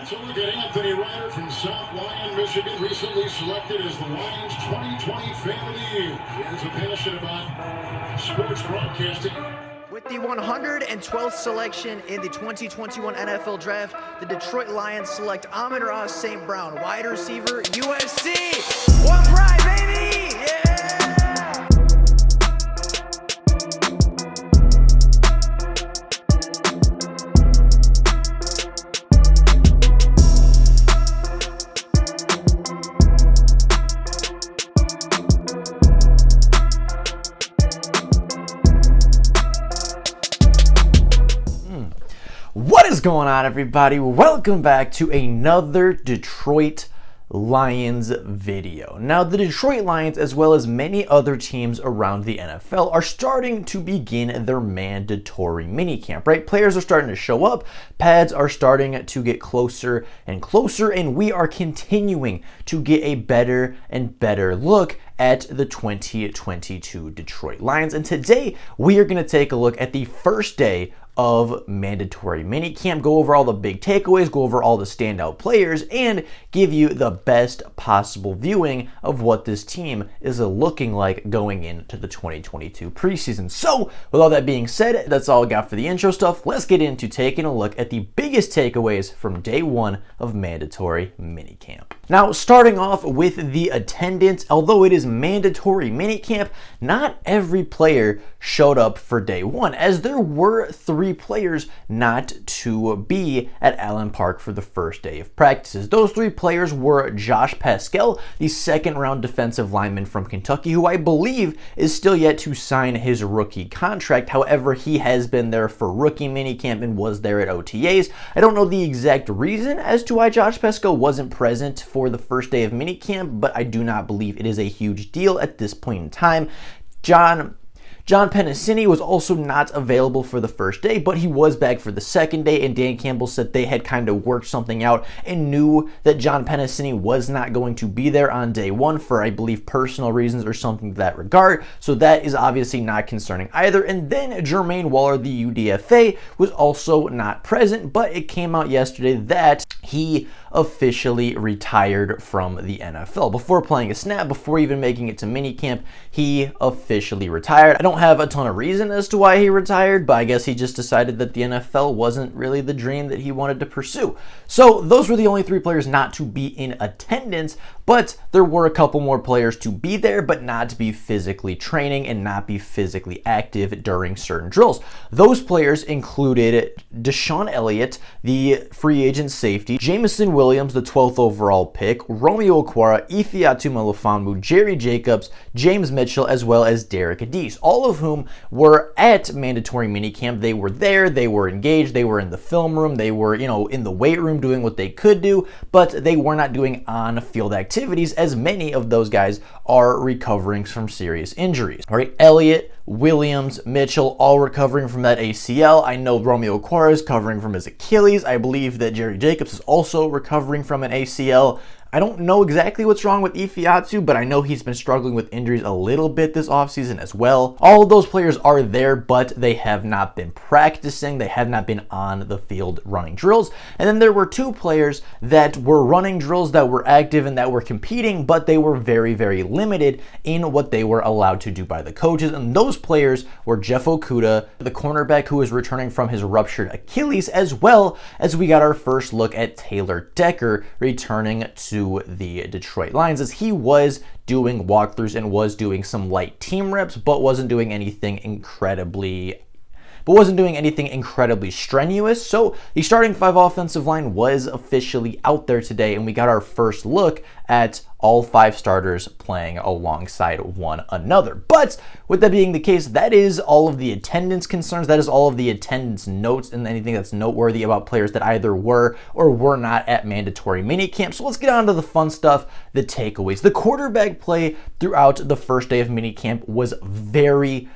So look at Anthony Ryder from South Lyon, Michigan, recently selected as the Lions 2020 Fan of the Year. He has a passion about sports broadcasting. With the 112th selection in the 2021 NFL Draft, the Detroit Lions select Amon-Ra St. Brown, wide receiver, USC. One pride, baby! Yeah! What is going on, everybody? Welcome back to another Detroit Lions video. Now, the Detroit Lions, as well as many other teams around the NFL, are starting to begin their mandatory minicamp, right? Players are starting to show up, pads are starting to get closer and closer, and we are continuing to get a better and better look at the 2022 Detroit Lions. And today, we are going to take a look at the first day of mandatory minicamp, go over all the big takeaways, go over all the standout players, and give you the best possible viewing of what this team is looking like going into the 2022 preseason. So, with all that being said, that's all I got for the intro stuff. Let's get into taking a look at the biggest takeaways from day one of mandatory minicamp. Now, starting off with the attendance, although it is mandatory minicamp, not every player showed up for day one, as there were three players not to be at Allen Park for the first day of practices. Those three players were Josh Paschal, the second-round defensive lineman from Kentucky, who I believe is still yet to sign his rookie contract. However, he has been there for rookie minicamp and was there at OTAs. I don't know the exact reason as to why Josh Paschal wasn't present for the first day of minicamp, but I do not believe it is a huge deal at this point in time. John Pennicini was also not available for the first day, but he was back for the second day, and Dan Campbell said they had kind of worked something out and knew that John Pennicini was not going to be there on day one for, I believe, personal reasons or something to that regard, so that is obviously not concerning either. And then Jermaine Waller, the UDFA, was also not present, but it came out yesterday that he officially retired from the NFL. Before playing a snap, before even making it to minicamp, he officially retired. I don't have a ton of reason as to why he retired, but I guess he just decided that the NFL wasn't really the dream that he wanted to pursue. So those were the only three players not to be in attendance, but there were a couple more players to be there, but not to be physically training and not be physically active during certain drills. Those players included Deshaun Elliott, the free agent safety, Jameson Williams, the 12th overall pick, Romeo Okwara, Ifeatu Melifonwu, Jerry Jacobs, James Mitchell, as well as Derek Adese, all of whom were at mandatory minicamp. They were there, they were engaged, they were in the film room, they were, in the weight room doing what they could do, but they were not doing on-field activities, as many of those guys are recovering from serious injuries. All right, Elliott, Williams, Mitchell, all recovering from that ACL. I know Romeo Okwara is recovering from his Achilles. I believe that Jerry Jacobs is also recovering from an ACL. I don't know exactly what's wrong with Ifeatu, but I know he's been struggling with injuries a little bit this offseason as well. All of those players are there, but they have not been practicing. They have not been on the field running drills. And then there were two players that were running drills, that were active and that were competing, but they were very, very limited in what they were allowed to do by the coaches. And those players were Jeff Okudah, the cornerback who is returning from his ruptured Achilles, as well as we got our first look at Taylor Decker returning to the Detroit Lions, as he was doing walkthroughs and was doing some light team reps, but wasn't doing anything incredibly strenuous. So the starting five offensive line was officially out there today, and we got our first look at all five starters playing alongside one another. But with that being the case, that is all of the attendance concerns. That is all of the attendance notes and anything that's noteworthy about players that either were or were not at mandatory minicamp. So let's get on to the fun stuff, the takeaways. The quarterback play throughout the first day of minicamp was very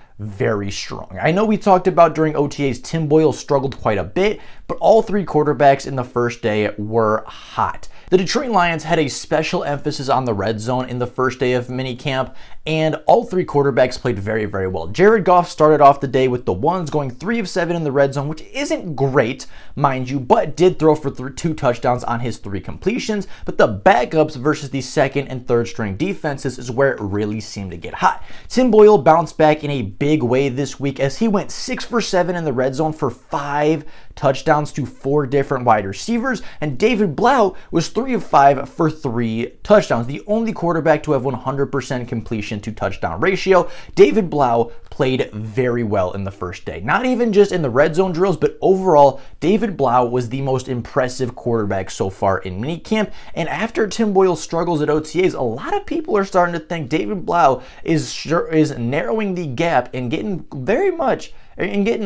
strong. I know we talked about during OTAs, Tim Boyle struggled quite a bit, but all three quarterbacks in the first day were hot. The Detroit Lions had a special emphasis on the red zone in the first day of minicamp, and all three quarterbacks played very, very well. Jared Goff started off the day with the ones, going 3 of 7 in the red zone, which isn't great, mind you, but did throw for 2 touchdowns on his 3 completions. But the backups versus the second and third string defenses is where it really seemed to get hot. Tim Boyle bounced back in a big way this week as he went 6 for 7 in the red zone for 5 touchdowns to 4 different wide receivers, and David Blau was 3 of 5 for 3 touchdowns, the only quarterback to have 100% completion to touchdown ratio. David Blau played very well in the first day, not even just in the red zone drills, but overall David Blau was the most impressive quarterback so far in minicamp. And after Tim Boyle's struggles at OTAs, a lot of people are starting to think David Blau is narrowing the gap and getting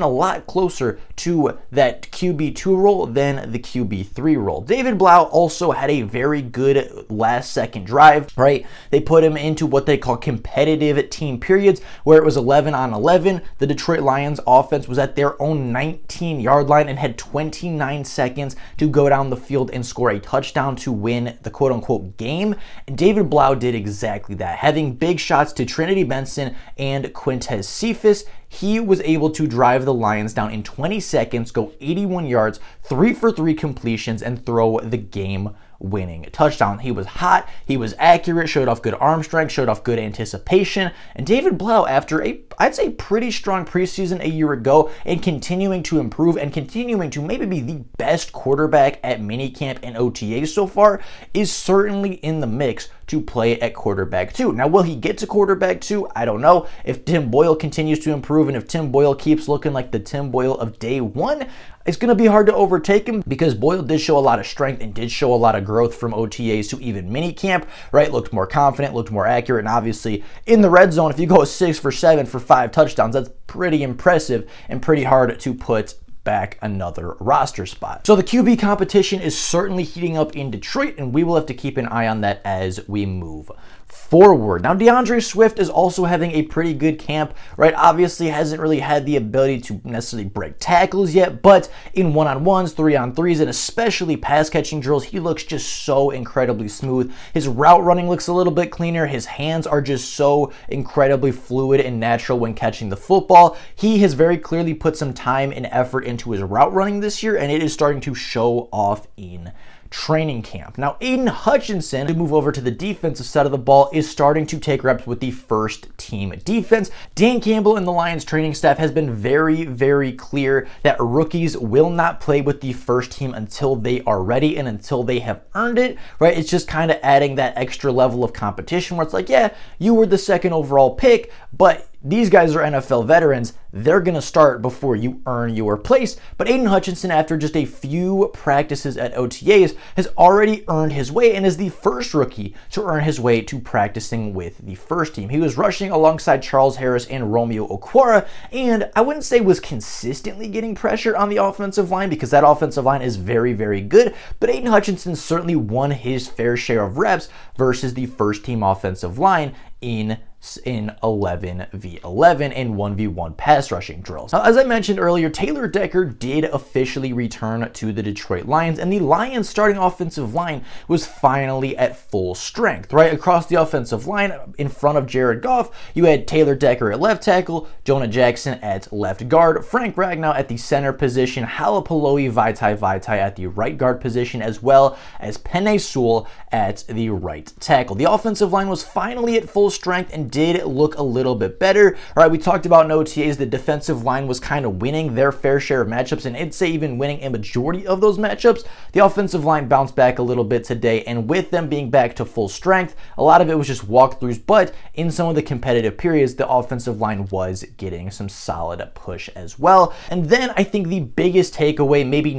a lot closer to that QB2 role than the QB3 role. David Blau also had a very good last second drive, right? They put him into what they call competitive team periods, where it was 11 on 11. The Detroit Lions offense was at their own 19-yard line and had 29 seconds to go down the field and score a touchdown to win the quote-unquote game. And David Blau did exactly that, having big shots to Trinity Benson and Quintez Cephas. He was able to drive the Lions down in 20 seconds, go 81 yards, 3 for 3 completions, and throw the game-winning touchdown. He was hot, he was accurate, showed off good arm strength, showed off good anticipation. And David Blau, after I'd say pretty strong preseason a year ago, and continuing to improve and continuing to maybe be the best quarterback at minicamp and OTA so far, is certainly in the mix to play at quarterback 2. Now, will he get to quarterback 2? I don't know. If Tim Boyle continues to improve and if Tim Boyle keeps looking like the Tim Boyle of day 1, it's going to be hard to overtake him, because Boyle did show a lot of strength and did show a lot of growth from OTAs to even minicamp, right? Looked more confident, looked more accurate, and obviously in the red zone, if you go 6 for 7 for 5 touchdowns, that's pretty impressive and pretty hard to put back another roster spot. So the QB competition is certainly heating up in Detroit, and we will have to keep an eye on that as we move forward. Now, DeAndre Swift is also having a pretty good camp, right? Obviously hasn't really had the ability to necessarily break tackles yet, but in one-on-ones, 3-on-3s, and especially pass catching drills, he looks just so incredibly smooth. His route running looks a little bit cleaner. His hands are just so incredibly fluid and natural when catching the football. He has very clearly put some time and effort into his route running this year, and it is starting to show off in training camp. Now, Aiden Hutchinson, to move over to the defensive side of the ball, is starting to take reps with the first team defense. Dan Campbell and the Lions training staff has been very, very clear that rookies will not play with the first team until they are ready and until they have earned it, right? It's just kind of adding that extra level of competition where it's like, yeah, you were the second overall pick, but these guys are NFL veterans. They're going to start before you earn your place. But Aiden Hutchinson, after just a few practices at OTAs, has already earned his way and is the first rookie to earn his way to practicing with the first team. He was rushing alongside Charles Harris and Romeo Okwara, and I wouldn't say was consistently getting pressure on the offensive line, because that offensive line is very, very good. But Aiden Hutchinson certainly won his fair share of reps versus the first team offensive line in 11v11 and 1v1 pass rushing drills. Now, as I mentioned earlier, Taylor Decker did officially return to the Detroit Lions, and the Lions starting offensive line was finally at full strength, right? Across the offensive line, in front of Jared Goff, you had Taylor Decker at left tackle, Jonah Jackson at left guard, Frank Ragnow at the center position, Halapaloi Vaitai at the right guard position, as well as Penei Sewell at the right tackle. The offensive line was finally at full strength and did look a little bit better. All right, we talked about in OTAs, the defensive line was kind of winning their fair share of matchups, and I'd say even winning a majority of those matchups. The offensive line bounced back a little bit today, and with them being back to full strength, a lot of it was just walkthroughs, but in some of the competitive periods, the offensive line was getting some solid push as well. And then I think the biggest takeaway, maybe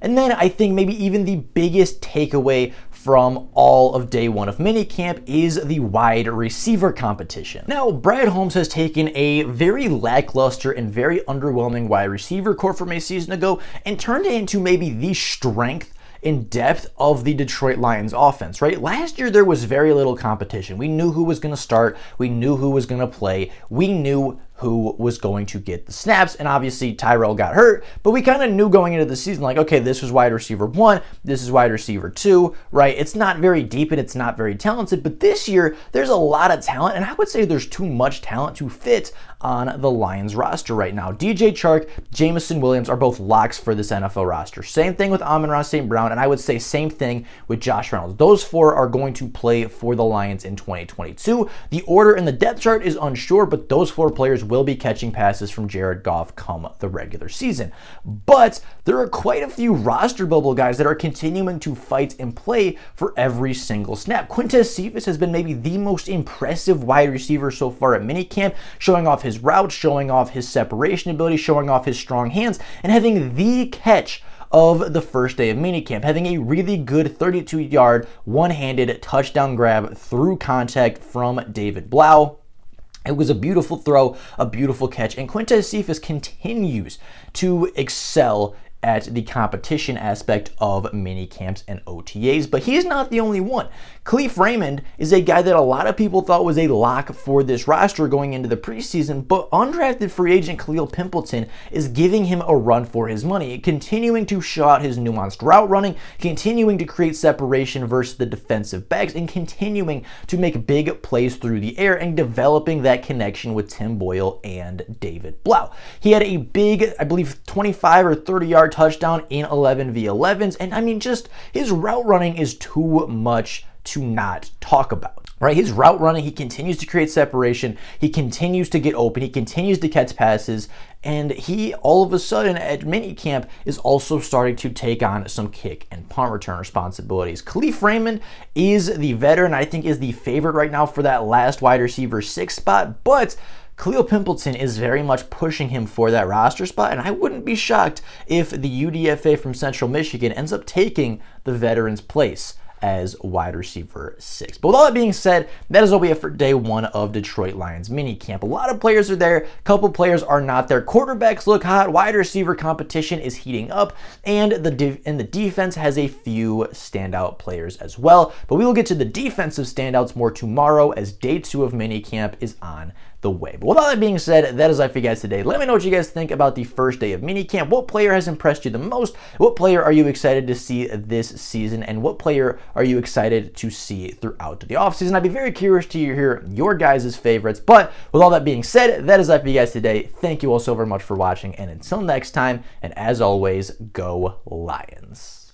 even the biggest takeaway from all of day 1 of minicamp is the wide receiver competition. Now, Brad Holmes has taken a very lackluster and very underwhelming wide receiver core from a season ago and turned it into maybe the strength in depth of the Detroit Lions offense, right? Last year, there was very little competition. We knew who was going to start. We knew who was going to play. We knew who was going to get the snaps, and obviously Tyrell got hurt, but we kind of knew going into the season, like, okay, this was wide receiver 1, this is wide receiver 2, right? It's not very deep and it's not very talented, but this year there's a lot of talent, and I would say there's too much talent to fit on the Lions roster right now. DJ Chark, Jameson Williams are both locks for this NFL roster. Same thing with Amon-Ra St. Brown, and I would say same thing with Josh Reynolds. Those 4 are going to play for the Lions in 2022. The order in the depth chart is unsure, but those 4 players will be catching passes from Jared Goff come the regular season. But there are quite a few roster bubble guys that are continuing to fight and play for every single snap. Quintez Cephas has been maybe the most impressive wide receiver so far at minicamp, showing off his routes, showing off his separation ability, showing off his strong hands, and having the catch of the first day of minicamp, having a really good 32-yard one-handed touchdown grab through contact from David Blau. It was a beautiful throw, a beautiful catch, and Quintez Cephas continues to excel at the competition aspect of mini camps and OTAs, but he's not the only one. Khalif Raymond is a guy that a lot of people thought was a lock for this roster going into the preseason, but undrafted free agent Khalil Pimpleton is giving him a run for his money, continuing to show out his nuanced route running, continuing to create separation versus the defensive backs, and continuing to make big plays through the air and developing that connection with Tim Boyle and David Blau. He had a big, I believe, 25 or 30-yard touchdown in 11v11s, and I mean, just his route running is too much to not talk about. Right, his route running, he continues to create separation, he continues to get open, he continues to catch passes, and he all of a sudden at minicamp is also starting to take on some kick and punt return responsibilities. Khalif Raymond is the veteran, I think is the favorite right now for that last wide receiver 6 spot, but Khalil Pimpleton is very much pushing him for that roster spot, and I wouldn't be shocked if the UDFA from Central Michigan ends up taking the veteran's place as wide receiver 6. But with all that being said, that is all we have for day 1 of Detroit Lions minicamp. A lot of players are there, a couple players are not there. Quarterbacks look hot, wide receiver competition is heating up, and the defense has a few standout players as well. But we will get to the defensive standouts more tomorrow as day 2 of minicamp is on the way. But with all that being said, that is all for you guys today. Let me know what you guys think about the first day of minicamp. What player has impressed you the most? What player are you excited to see this season? And what player are you excited to see throughout the offseason? I'd be very curious to hear your guys' favorites. But with all that being said, that is all for you guys today. Thank you all so very much for watching. And until next time, and as always, go Lions.